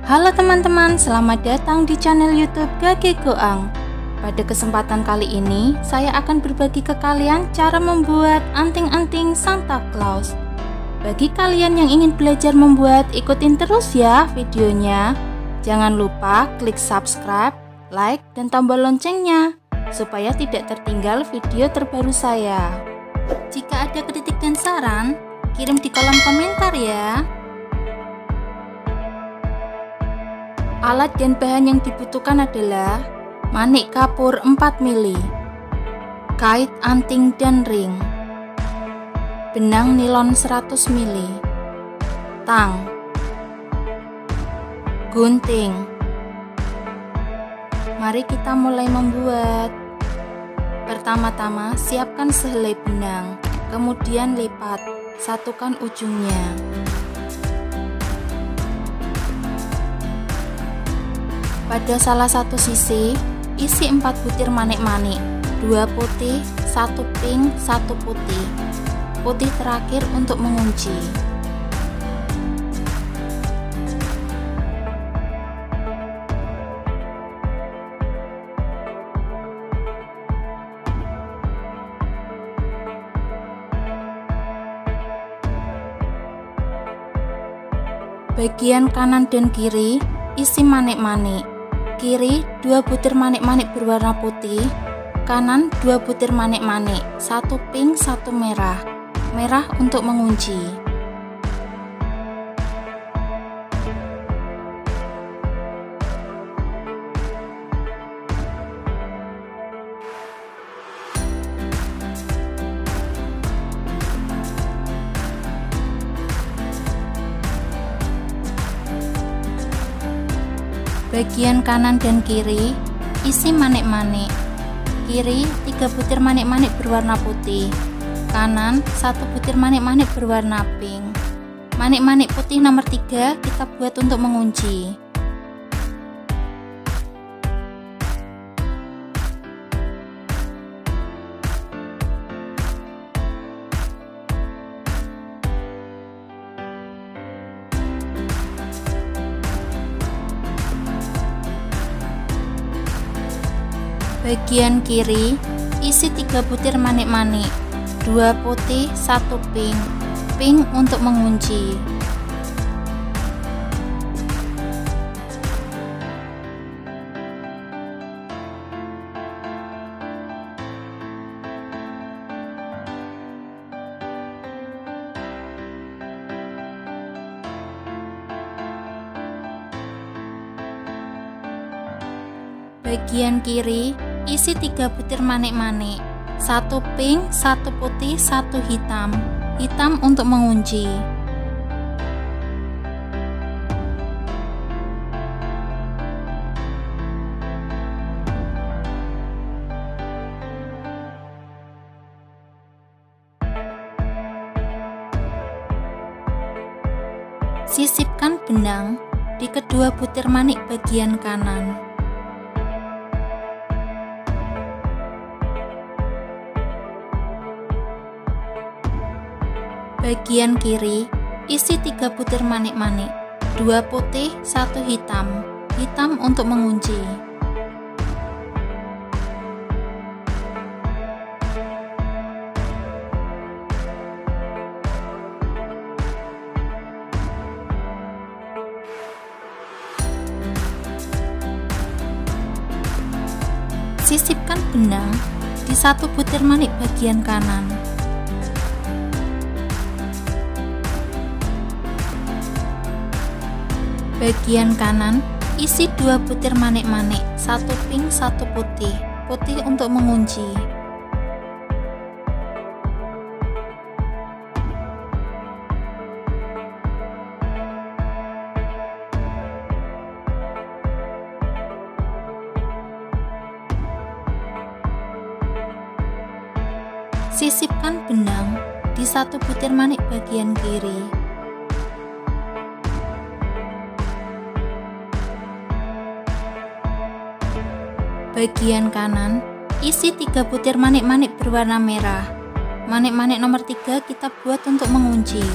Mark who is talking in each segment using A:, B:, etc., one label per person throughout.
A: Halo teman-teman, selamat datang di channel YouTube Gage Goang. Pada kesempatan kali ini, saya akan berbagi ke kalian cara membuat anting-anting Santa Claus. Bagi kalian yang ingin belajar membuat, ikutin terus ya videonya. Jangan lupa klik subscribe, like, dan tombol loncengnya, supaya tidak tertinggal video terbaru saya. Jika ada kritik dan saran, kirim di kolom komentar ya. Alat dan bahan yang dibutuhkan adalah manik kapur 4 mili, kait anting dan ring, benang nilon 100 mili, tang, gunting. Mari kita mulai membuat. Pertama-tama siapkan sehelai benang, kemudian lipat, satukan ujungnya. Pada salah satu sisi, isi 4 butir manik-manik, 2 putih, 1 pink, 1 putih. Putih terakhir untuk mengunci. Bagian kanan dan kiri, isi manik-manik. Kiri 2 butir manik-manik berwarna putih, kanan 2 butir manik-manik, 1 pink, 1 merah. Merah untuk mengunci. Bagian kanan dan kiri, isi manik-manik. Kiri 3 butir manik-manik berwarna putih, kanan 1 butir manik-manik berwarna pink. Manik-manik putih nomor 3 kita buat untuk mengunci. Bagian kiri, isi 3 butir manik-manik, 2 putih, 1 pink. Pink untuk mengunci. Bagian kiri, isi 3 butir manik-manik, 1 pink, 1 putih, 1 hitam. Hitam untuk mengunci. Sisipkan benang di kedua butir manik bagian kanan. Bagian kiri, isi 3 butir manik-manik, 2 putih, 1 hitam. Hitam untuk mengunci. Sisipkan benang di 1 butir manik bagian kanan. Bagian kanan, isi 2 butir manik-manik, 1 pink, 1 putih. Putih untuk mengunci. Sisipkan benang di 1 butir manik bagian kiri. Bagian kanan, isi 3 butir manik-manik berwarna merah. Manik-manik nomor 3 kita buat untuk mengunci.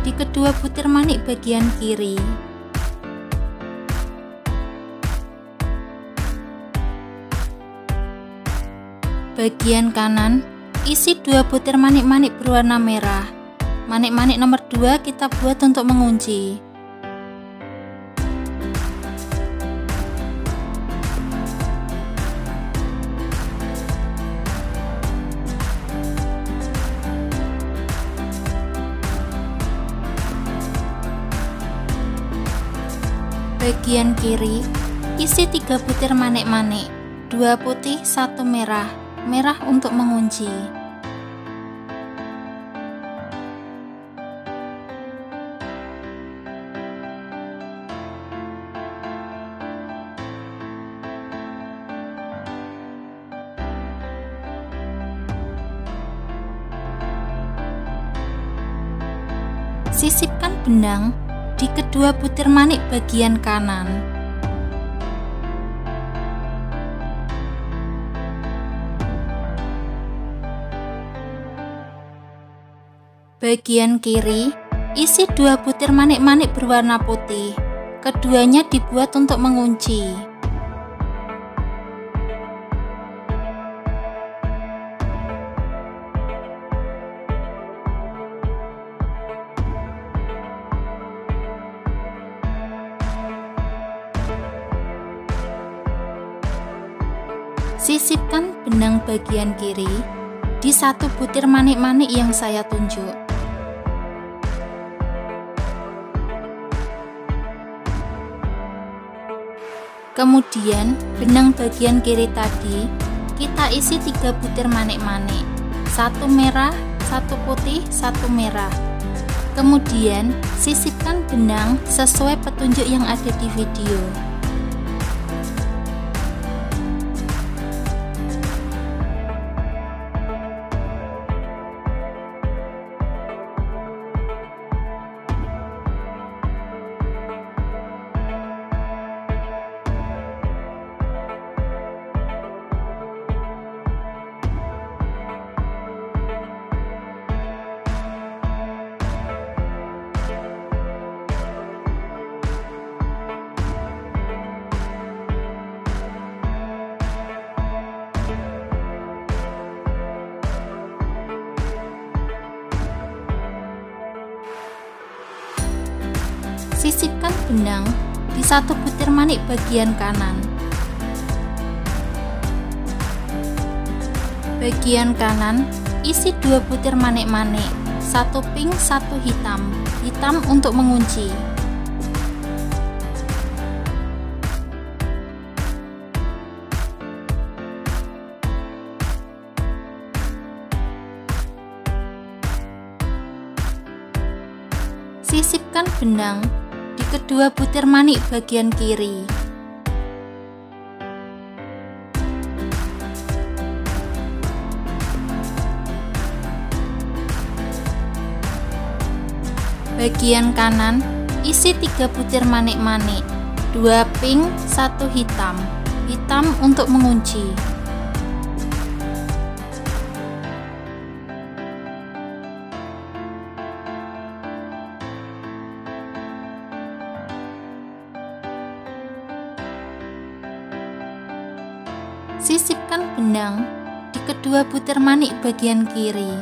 A: di kedua butir manik bagian kiri. Bagian kanan, isi 2 butir manik-manik berwarna merah. Manik-manik nomor 2 kita buat untuk mengunci. Bagian kiri, isi 3 butir manik-manik, 2 putih, 1 merah. Merah untuk mengunci. Sisipkan benang di kedua butir manik bagian kanan. Bagian kiri, isi 2 butir manik-manik berwarna putih. Keduanya dibuat untuk mengunci. Sisipkan benang bagian kiri di 1 butir manik-manik yang saya tunjuk. Kemudian benang bagian kiri tadi kita isi 3 butir manik-manik, 1 merah, 1 putih, 1 merah. Kemudian sisipkan benang sesuai petunjuk yang ada di video. Sisipkan benang di 1 butir manik bagian kanan. Bagian kanan, isi 2 butir manik-manik, 1 pink, 1 hitam. Hitam untuk mengunci. Sisipkan benang di kedua butir manik bagian kiri. Bagian kanan, isi 3 butir manik-manik, 2 pink, 1 hitam. Hitam untuk mengunci. Sisipkan benang di kedua butir manik bagian kiri.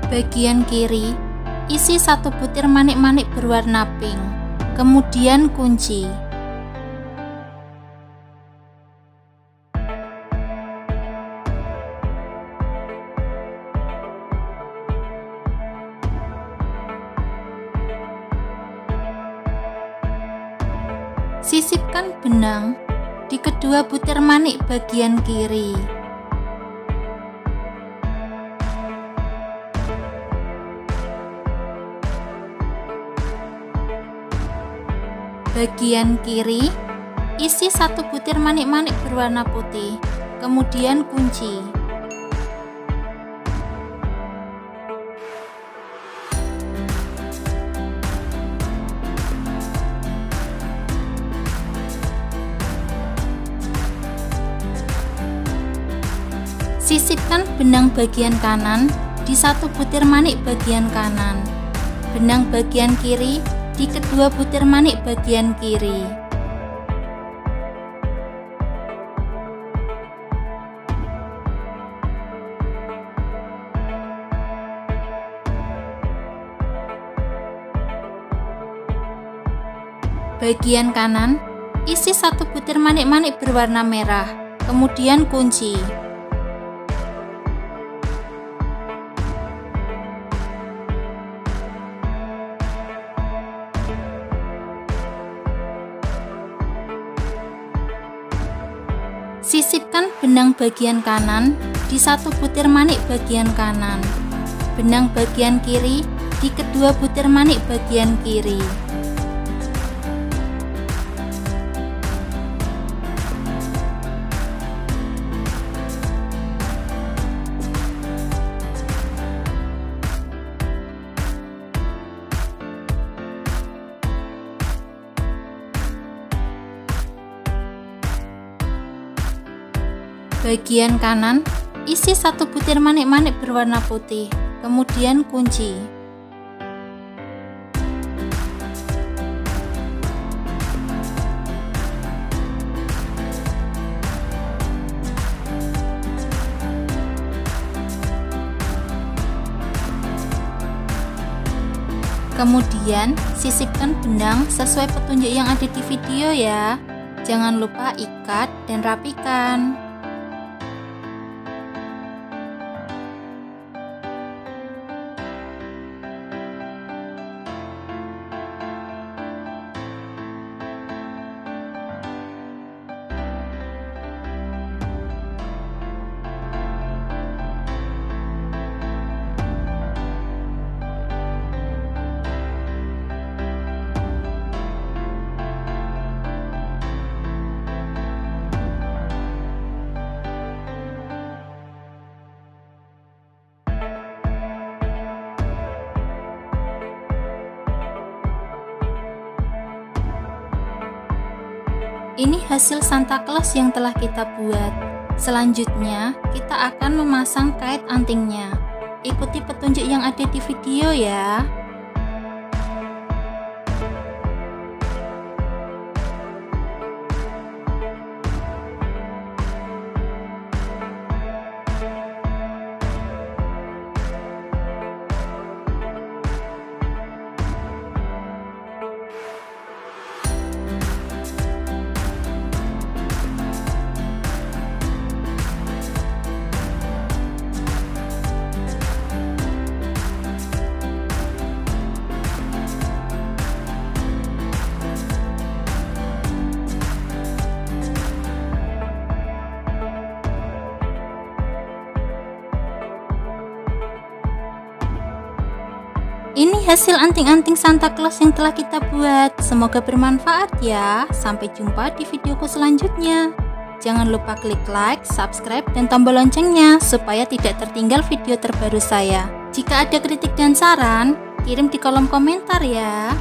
A: Bagian kiri, isi 1 butir manik-manik berwarna pink, kemudian kunci. Sisipkan benang di kedua butir manik bagian kiri. Bagian kiri, isi 1 butir manik-manik berwarna putih, kemudian kunci. Sisipkan benang bagian kanan di satu butir manik bagian kanan, benang bagian kiri di kedua butir manik bagian kiri. Bagian kanan, isi satu butir manik-manik berwarna merah, kemudian kunci. Sisipkan benang bagian kanan di satu butir manik bagian kanan, benang bagian kiri di kedua butir manik bagian kiri. Bagian kanan, isi satu butir manik-manik berwarna putih, kemudian kunci. Kemudian, sisipkan benang sesuai petunjuk yang ada di video ya. Jangan lupa ikat dan rapikan. Ini hasil Santa Claus yang telah kita buat. Selanjutnya, kita akan memasang kait antingnya. Ikuti petunjuk yang ada di video ya. Ini hasil anting-anting Santa Claus yang telah kita buat. Semoga bermanfaat ya. Sampai jumpa di videoku selanjutnya. Jangan lupa klik like, subscribe, dan tombol loncengnya supaya tidak tertinggal video terbaru saya. Jika ada kritik dan saran, kirim di kolom komentar ya.